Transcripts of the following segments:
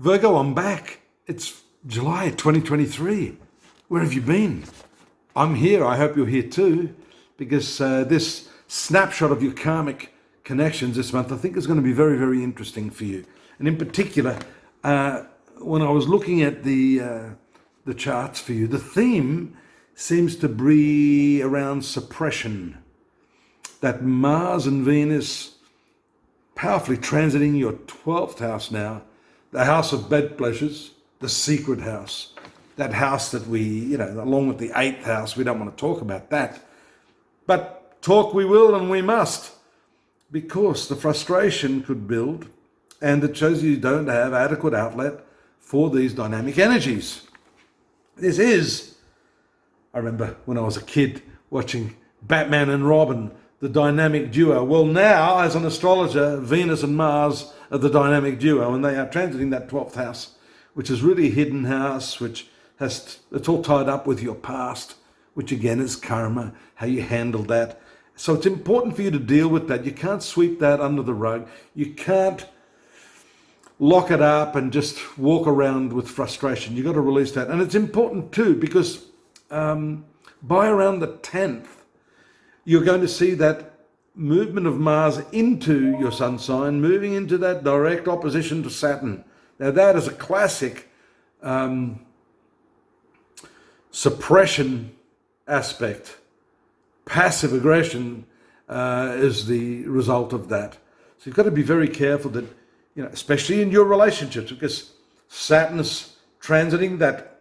Virgo, I'm back. It's July 2023. Where have you been? I'm here. I hope you're here too, because this snapshot of your karmic connections this month, I think, is going to be very, very interesting for you. And in particular, when I was looking at the charts for you, the theme seems to be around suppression. That Mars and Venus powerfully transiting your 12th house now, the house of bed pleasures, the secret house, that house that we, along with the 8th house, we don't want to talk about that. But talk we will and we must, because the frustration could build, and it shows you don't have adequate outlet for these dynamic energies. This is, I remember when I was a kid watching Batman and Robin, the dynamic duo. Well, now, as an astrologer, Venus and Mars are the dynamic duo, and they are transiting that 12th house, which is really a hidden house, which it's all tied up with your past, which again is karma, how you handle that. So it's important for you to deal with that. You can't sweep that under the rug. You can't lock it up and just walk around with frustration. You've got to release that. And it's important too, because by around the 10th, you're going to see that movement of Mars into your sun sign, moving into that direct opposition to Saturn. Now that is a classic suppression aspect. Passive aggression is the result of that. So you've got to be very careful that, especially in your relationships, because Saturn is transiting that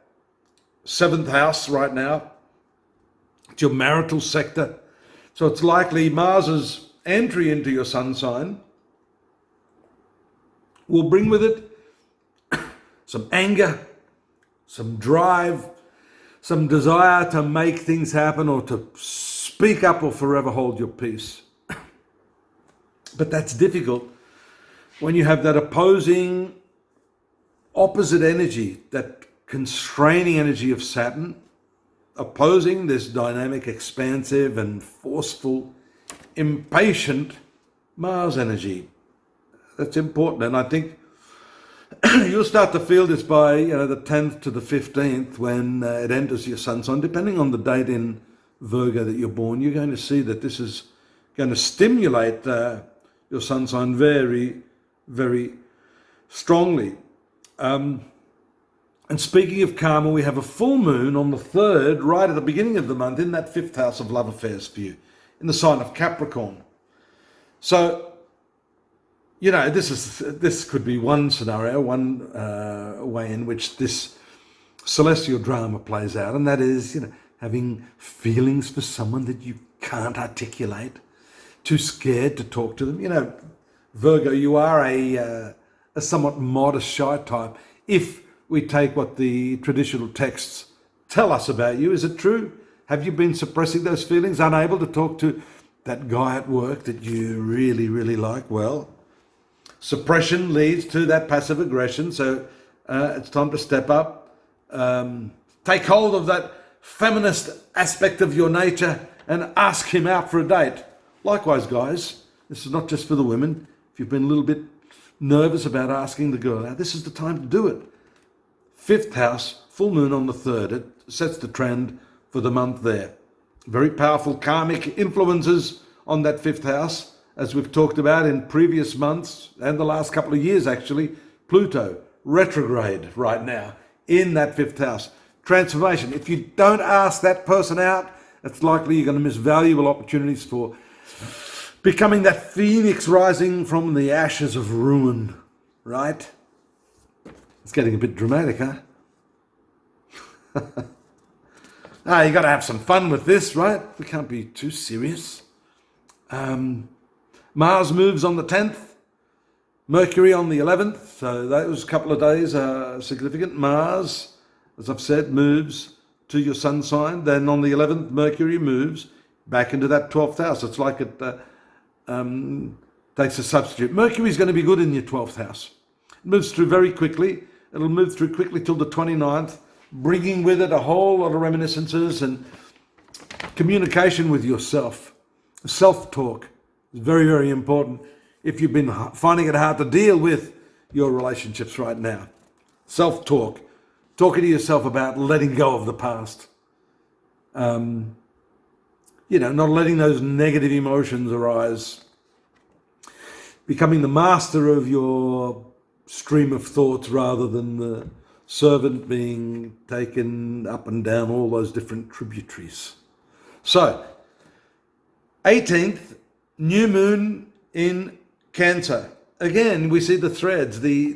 7th house right now. It's your marital sector. So it's likely Mars's entry into your sun sign will bring with it some anger, some drive, some desire to make things happen or to speak up or forever hold your peace. But that's difficult when you have that opposing, opposite energy, that constraining energy of Saturn, opposing this dynamic, expansive and forceful, impatient Mars energy. That's important. And I think you'll start to feel this by the 10th to the 15th when it enters your sun sign. Depending on the date in Virgo that you're born, you're going to see that this is going to stimulate your sun sign very, very strongly. And speaking of karma, we have a full moon on the 3rd, right at the beginning of the month, in that 5th house of love affairs for you, in the sign of Capricorn. So, this could be one scenario, one way in which this celestial drama plays out, and that is, having feelings for someone that you can't articulate, too scared to talk to them. Virgo, you are a somewhat modest, shy type. If we take what the traditional texts tell us about you, is it true? Have you been suppressing those feelings, unable to talk to that guy at work that you really, really like? Well, suppression leads to that passive aggression, so it's time to step up. Take hold of that feminist aspect of your nature and ask him out for a date. Likewise, guys, this is not just for the women. If you've been a little bit nervous about asking the girl out, this is the time to do it. 5th house, full moon on the 3rd. It sets the trend for the month there. Very powerful karmic influences on that 5th house, as we've talked about in previous months and the last couple of years actually. Pluto, retrograde right now in that 5th house. Transformation. If you don't ask that person out, it's likely you're going to miss valuable opportunities for becoming that phoenix rising from the ashes of ruin, right? It's getting a bit dramatic, huh? You got to have some fun with this, right? We can't be too serious. Mars moves on the 10th, Mercury on the 11th, so those couple of days are significant. Mars, as I've said, moves to your sun sign. Then on the 11th, Mercury moves back into that 12th house. It's like it takes a substitute. Mercury is going to be good in your 12th house. It moves through very quickly. It'll move through quickly till the 29th, bringing with it a whole lot of reminiscences and communication with yourself. Self-talk is very, very important if you've been finding it hard to deal with your relationships right now. self-talk, talking to yourself about letting go of the past. Not letting those negative emotions arise. Becoming the master of your stream of thoughts rather than the servant being taken up and down all those different tributaries. So, 18th, new moon in Cancer. Again, we see the threads, the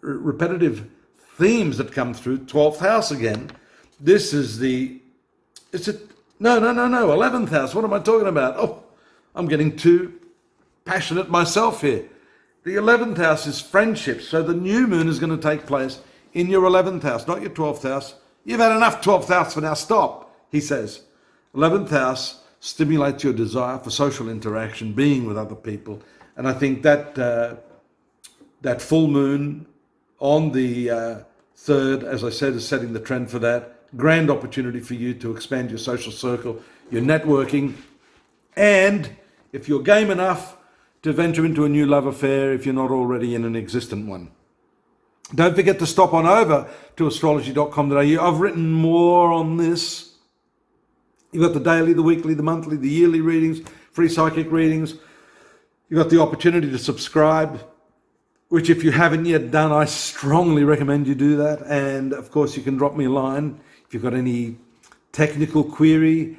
repetitive themes that come through. 12th house again. This is 11th house. What am I talking about? Oh, I'm getting too passionate myself here. The 11th house is friendships. So the new moon is going to take place in your 11th house, not your 12th house. You've had enough 12th house for now. Stop, he says. 11th house stimulates your desire for social interaction, being with other people. And I think that that full moon on the 3rd, as I said, is setting the trend for that. Grand opportunity for you to expand your social circle, your networking, and if you're game enough, to venture into a new love affair if you're not already in an existent one. Don't forget to stop on over to astrology.com.au. I've written more on this. You've got the daily, the weekly, the monthly, the yearly readings, free psychic readings. You've got the opportunity to subscribe, which if you haven't yet done, I strongly recommend you do that. And of course, you can drop me a line if you've got any technical query.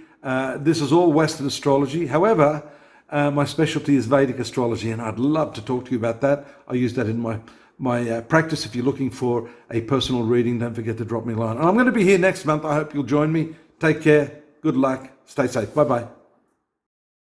This is all Western astrology. However, my specialty is Vedic astrology, and I'd love to talk to you about that. I use that in my practice. If you're looking for a personal reading, don't forget to drop me a line. And I'm going to be here next month. I hope you'll join me. Take care. Good luck. Stay safe. Bye-bye.